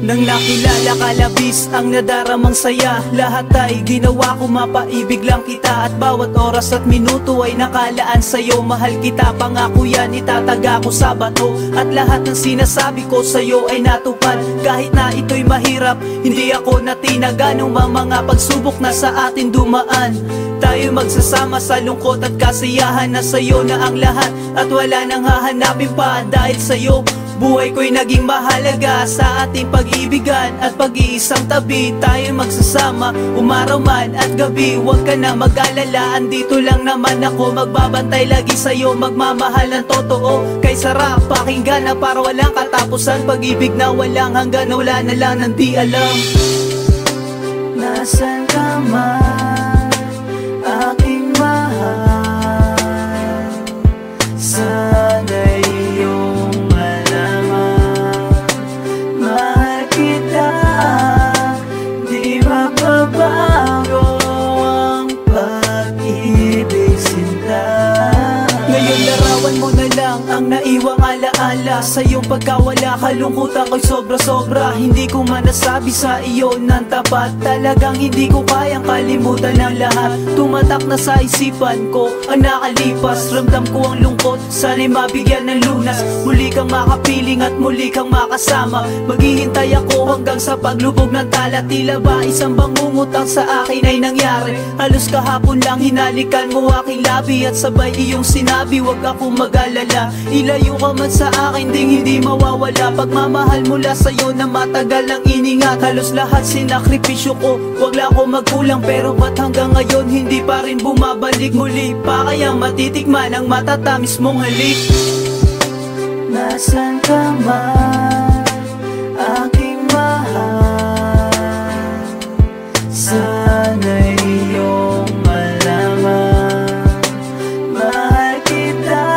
Nang nakilala ka labis ang nadaramang saya. Lahat ay ginawa ko mapaibig lang kita. At bawat oras at minuto ay nakalaan sa'yo. Mahal kita, pangako yan, itataga ko sa bato. At lahat ng sinasabi ko sa'yo ay natupad. Kahit na ito'y mahirap, hindi ako natinaga nung mga pagsubok na sa atin dumaan. Tayo magsasama sa lungkot at kasiyahan, na sa'yo na ang lahat at wala nang hahanapin pa. Dahil sa'yo buhay ko'y naging mahalaga. Sa ating pag-ibigan at pag-iisang tabi, tayo magsasama umaraw man at gabi. Huwag ka na mag-alala, andito lang naman ako. Magbabantay lagi sa'yo, magmamahal ng totoo. Kay sarap pakinggan na para walang katapusan. Pag-ibig na walang hanggan, wala na lang nang di alam. Nasaan ka man, aking mahal? Sana'y iyong malaman, mahal kita, di mababago ang pag-ibig sinta. Ngayon larawan mo na lang ang naiwang alaala. Sa iyong pagkawala, kalungkutan ko'y sobra-sobra. Hindi ko man nasabi sa iyo ng tapat. Talagang hindi ko kayang kalimutan ang lahat. Tumatak na sa isipan ko ang nakalipas. Ramdam ko ang lungkot, sana'y mabigyan ng lunas. Muli kang makapiling at muli kang makasama. Maghihintay ako hanggang sa paglubog ng tala. Tila ba isang bangungot ang sa akin ay nangyari. Halos kahapon lang hinalikan mo aking labi. At sabay iyong sinabi, wag akong mag-alala. Ilayo ka man sa akin, ding hindi mawawala. Pagmamahal mula sa'yo na matagal ang iningat. Halos lahat sinakripisyo ko, wag lang ako magkulang. Pero ba't hanggang ngayon hindi pa rin bumabalik? Muli pa kayang matitikman ang matatamis mong halik? Nasaan ka man, aking mahal? Sana'y iyong malaman, mahal kita,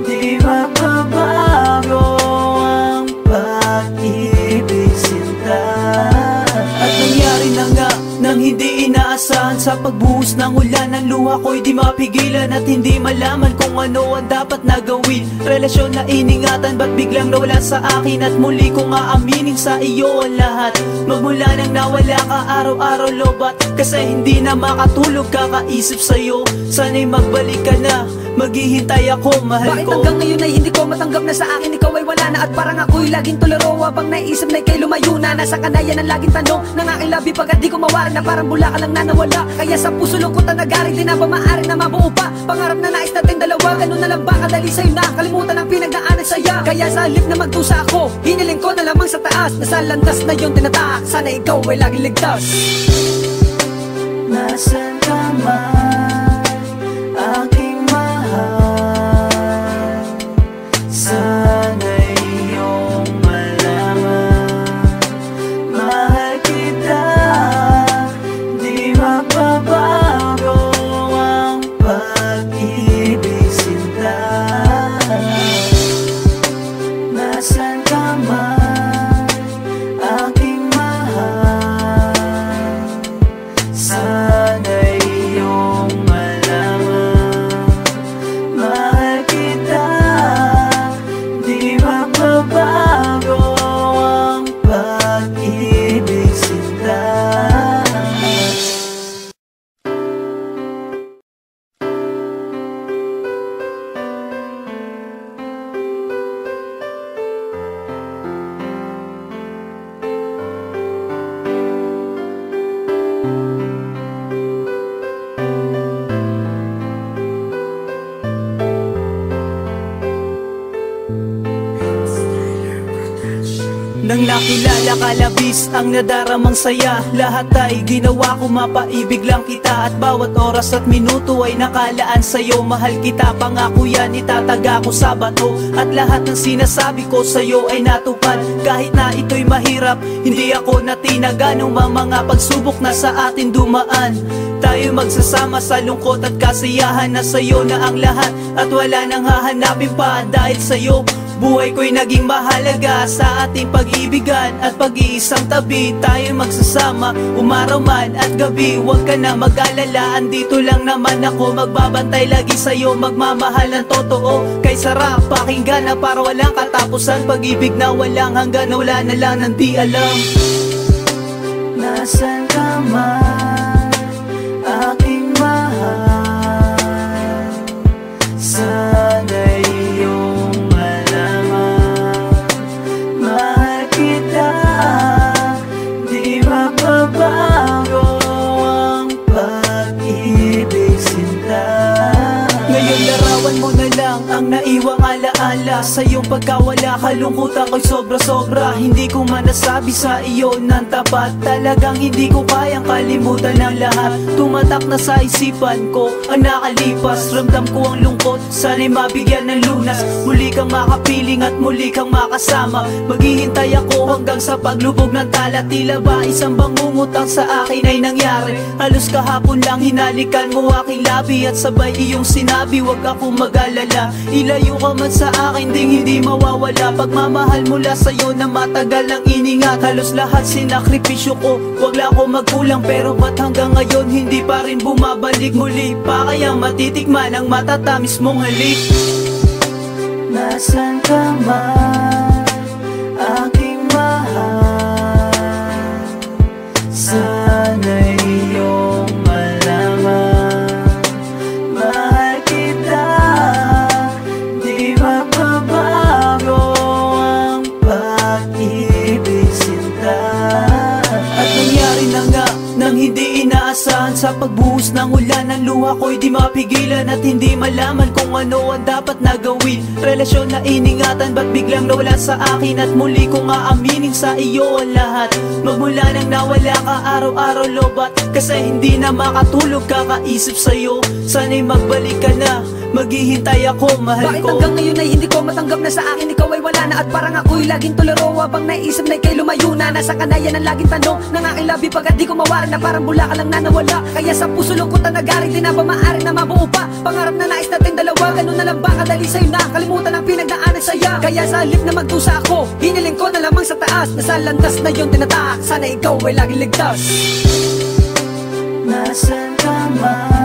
di mababago ang pag-ibig sinta. At nangyari na nga nang hindi inaasahan. Sa pagbuhos ng ulan, ang luha ko'y di mapigilan. At hindi malaman kung ano ang dapat na gawin. Relasyon na iningatan, ba't biglang nawala sa akin? At muli kong aaminin sa iyo ang lahat. Magmula nang nawala ka araw-araw lobat. Kasi hindi na makatulog kakaisip sa'yo. Sana'y magbalik ka na, maghihintay ako, mahal Bakit ko. hanggang ngayon ay hindi ko matanggap na sa akin ikaw ay wala na? At parang ako'y laging tularo, habang naisip na ika'y lumayo na. Nasa kanayan ang laging tanong ng aking labi, pagkat di ko mawari na parang bula ka lang na nawala. Kaya sa puso lungkot ang nagaring, di na ba maaari na mabuo pa? Pangarap na nais natin dalawa, ganun na lang ba kadali sa'yo na kalimutan ang pinagdaanan saya? Kaya sa halip na magdusa ako, hiniling ko na lamang sa taas, na sa landas na yun tinataak, sana ikaw ay laging ligtas. Nasaan ka man, aking mahal? Sana'y iyong malaman, mahal kita, di mababago ang pag-ibig sinta. Nasaan ka man, aking mahal? Sana'y iyong malaman, mahal kita, di mababago ang pag-ibig sinta. Nang nakilala ka labis ang nadaramang saya. Lahat ay ginawa ko mapaibig lang kita. At bawat oras at minuto ay nakalaan sa'yo. Mahal kita, pangako yan, itataga ko sa bato. At lahat ng sinasabi ko sa'yo ay natupad. Kahit na ito'y mahirap, hindi ako natinaga nung mga pagsubok na sa atin dumaan. Tayo magsasama sa lungkot at kasiyahan, na sa'yo na ang lahat at wala nang hahanapin pa. Dahil sa'yo Buhay ko'y naging mahalaga sa ating pag-ibigan at pag-iisang tabi. Tayo magsasama, umaraw man at gabi. Huwag ka na mag-alala, andito lang naman ako. Magbabantay lagi sa'yo, magmamahal ng totoo. Kay sarap pakinggan na para walang katapusan. Pag-ibig na walang hanggan, wala na lang nang di alam. Nasaan ka man, aking mahal? Sana'y iyong malaman, mahal kita, di mapabago ang pag-ibig sinta. Ngayon larawan mo na lang ang naiwang alaala. Sa iyong pagkawala, kalungkutan ko'y sobra-sobra. Hindi ko man nasabi sa iyo ng tapat. Talagang hindi ko kayang kalimutan ang lahat. Tumatak na sa isipan ko ang nakalipas. Ramdam ko ang lungkot, sana'y mabigyan ng lunas. Muli kang makapiling at muli kang makasama. Maghihintay ako hanggang sa paglubog ng tala. Tila ba isang bangungutang sa akin ay nangyari. Halos kahapon lang hinalikan mo aking labi. At sabay iyong sinabi, wag akong mag-alala. Ilayo ka man sa akin, ding hindi mawawala. Pagmamahal mula sa'yo na matagal ang iningat. Halos lahat sinakripisyo ko, wag lang ako magkulang. Pero ba't hanggang ngayon hindi pa rin bumabalik? Muli pa kayang matitikman ang matatamis mong halik? Nasaan ka man, aking mahal? Sana'y iyong malaman, mahal kita, di mapabago ang pag-ibig sinta. At nangyari na nga nang hindi inaasahan. Sa pagbuhos ng ulan, ang luha ko'y di mapigilan. At hindi malaman kung ano ang dapat na gawin. Relasyon na iningatan, ba't biglang nawala sa akin? At muli kong aaminin sa iyo ang lahat. Magmula nang nawala ka araw-araw lobat. Kasi hindi na makatulog kakaisip sa'yo. Sana'y magbalik ka na, maghihintay ako, mahal Bakit ko. hanggang ngayon ay hindi ko matanggap na sa akin ikaw ay wala na? At parang ako'y laging tolero, habang naisip na ika'y lumayo na. Nasa kanayan ang laging tanong ng aking labi, pagkat di ko mawari na parang bula ka lang na nawala. Kaya sa puso lungkot ang nagaring, di na ba maaari na mabuo pa? Pangarap na nais natin dalawa, ganun na lang ba kadali sa'yo na kalimutan ang pinagdaanan saya? Kaya sa halip na magdusa ako, hiniling ko na lamang sa taas, na sa landas na yung tinataak, sana ikaw ay laging ligtas. Nasaan ka man,